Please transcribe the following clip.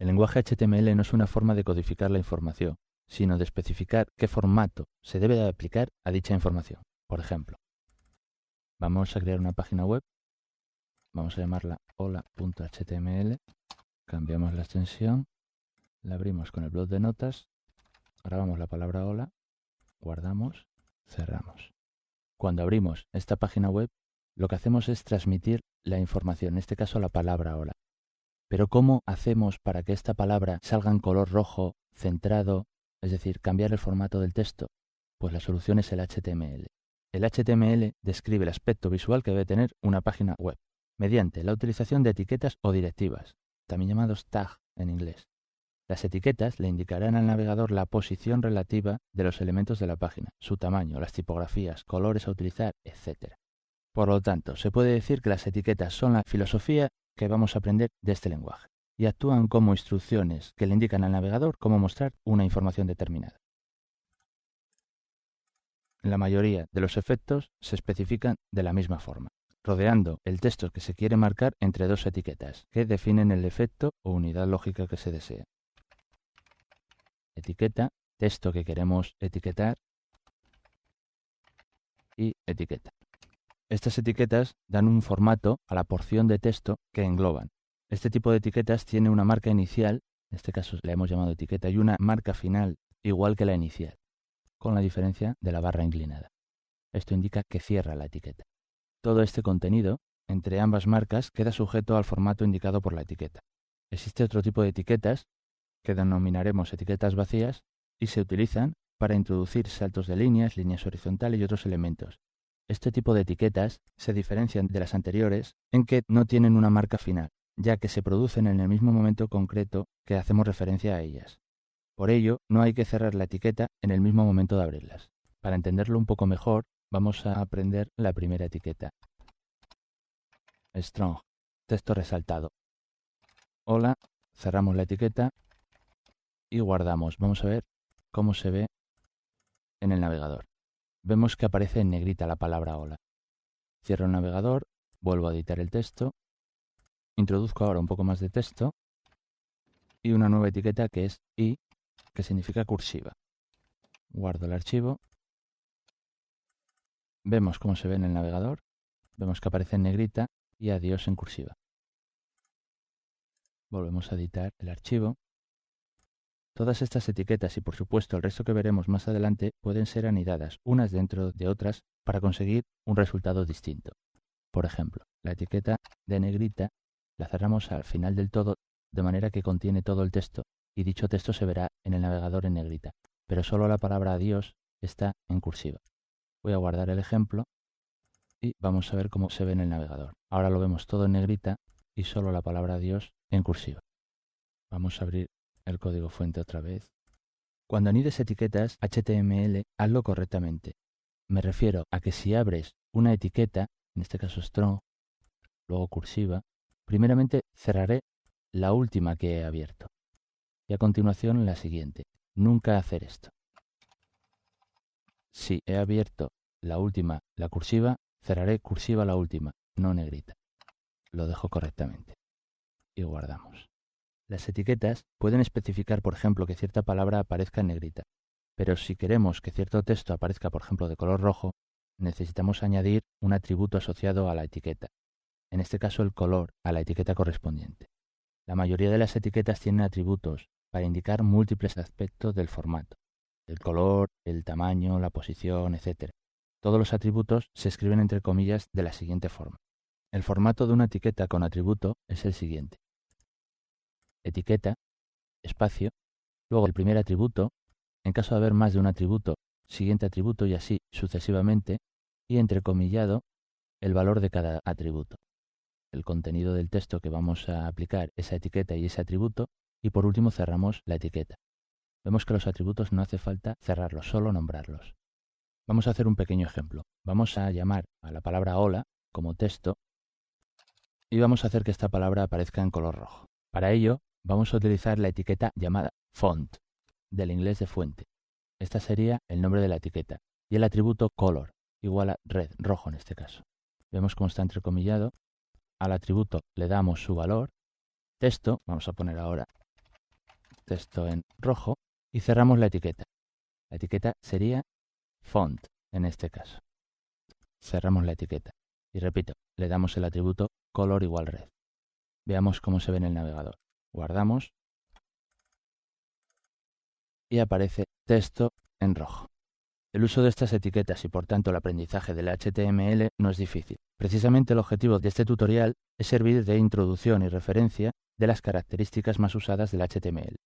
El lenguaje HTML no es una forma de codificar la información, sino de especificar qué formato se debe de aplicar a dicha información. Por ejemplo, vamos a crear una página web, vamos a llamarla hola.html, cambiamos la extensión, la abrimos con el bloc de notas, grabamos la palabra hola, guardamos, cerramos. Cuando abrimos esta página web, lo que hacemos es transmitir la información, en este caso la palabra hola. Pero ¿cómo hacemos para que esta palabra salga en color rojo, centrado, es decir, cambiar el formato del texto? Pues la solución es el HTML. El HTML describe el aspecto visual que debe tener una página web, mediante la utilización de etiquetas o directivas, también llamados tags en inglés. Las etiquetas le indicarán al navegador la posición relativa de los elementos de la página, su tamaño, las tipografías, colores a utilizar, etc. Por lo tanto, se puede decir que las etiquetas son la filosofía que vamos a aprender de este lenguaje y actúan como instrucciones que le indican al navegador cómo mostrar una información determinada. La mayoría de los efectos se especifican de la misma forma, rodeando el texto que se quiere marcar entre dos etiquetas que definen el efecto o unidad lógica que se desea. Etiqueta, texto que queremos etiquetar y etiqueta. Estas etiquetas dan un formato a la porción de texto que engloban. Este tipo de etiquetas tiene una marca inicial, en este caso la hemos llamado etiqueta, y una marca final igual que la inicial, con la diferencia de la barra inclinada. Esto indica que cierra la etiqueta. Todo este contenido, entre ambas marcas, queda sujeto al formato indicado por la etiqueta. Existe otro tipo de etiquetas, que denominaremos etiquetas vacías, y se utilizan para introducir saltos de líneas, líneas horizontales y otros elementos. Este tipo de etiquetas se diferencian de las anteriores en que no tienen una marca final, ya que se producen en el mismo momento concreto que hacemos referencia a ellas. Por ello, no hay que cerrar la etiqueta en el mismo momento de abrirlas. Para entenderlo un poco mejor, vamos a aprender la primera etiqueta. Strong, texto resaltado. Hola, cerramos la etiqueta y guardamos. Vamos a ver cómo se ve en el navegador. Vemos que aparece en negrita la palabra hola. Cierro el navegador, vuelvo a editar el texto, introduzco ahora un poco más de texto y una nueva etiqueta que es I, que significa cursiva. Guardo el archivo. Vemos cómo se ve en el navegador, vemos que aparece en negrita y adiós en cursiva. Volvemos a editar el archivo. Todas estas etiquetas y por supuesto el resto que veremos más adelante pueden ser anidadas unas dentro de otras para conseguir un resultado distinto. Por ejemplo, la etiqueta de negrita la cerramos al final del todo de manera que contiene todo el texto y dicho texto se verá en el navegador en negrita, pero solo la palabra adiós está en cursiva. Voy a guardar el ejemplo y vamos a ver cómo se ve en el navegador. Ahora lo vemos todo en negrita y solo la palabra adiós en cursiva. Vamos a abrir el código fuente otra vez. Cuando anides etiquetas HTML, hazlo correctamente. Me refiero a que si abres una etiqueta, en este caso strong, luego cursiva, primeramente cerraré la última que he abierto y a continuación la siguiente. Nunca hacer esto. Si he abierto la última, la cursiva, cerraré cursiva la última, no negrita. Lo dejo correctamente y guardamos. Las etiquetas pueden especificar, por ejemplo, que cierta palabra aparezca en negrita, pero si queremos que cierto texto aparezca, por ejemplo, de color rojo, necesitamos añadir un atributo asociado a la etiqueta, en este caso el color, a la etiqueta correspondiente. La mayoría de las etiquetas tienen atributos para indicar múltiples aspectos del formato, el color, el tamaño, la posición, etc. Todos los atributos se escriben entre comillas de la siguiente forma. El formato de una etiqueta con atributo es el siguiente. Etiqueta, espacio, luego el primer atributo, en caso de haber más de un atributo, siguiente atributo y así sucesivamente, y entrecomillado el valor de cada atributo, el contenido del texto que vamos a aplicar esa etiqueta y ese atributo, y por último cerramos la etiqueta. Vemos que los atributos no hace falta cerrarlos, solo nombrarlos. Vamos a hacer un pequeño ejemplo. Vamos a llamar a la palabra hola como texto y vamos a hacer que esta palabra aparezca en color rojo. Para ello, vamos a utilizar la etiqueta llamada font, del inglés de fuente. Esta sería el nombre de la etiqueta y el atributo color, igual a red, rojo en este caso. Vemos cómo está entrecomillado. Al atributo le damos su valor. Texto, vamos a poner ahora texto en rojo y cerramos la etiqueta. La etiqueta sería font en este caso. Cerramos la etiqueta y repito, le damos el atributo color igual red. Veamos cómo se ve en el navegador. Guardamos y aparece texto en rojo. El uso de estas etiquetas y por tanto el aprendizaje del HTML no es difícil. Precisamente el objetivo de este tutorial es servir de introducción y referencia de las características más usadas del HTML.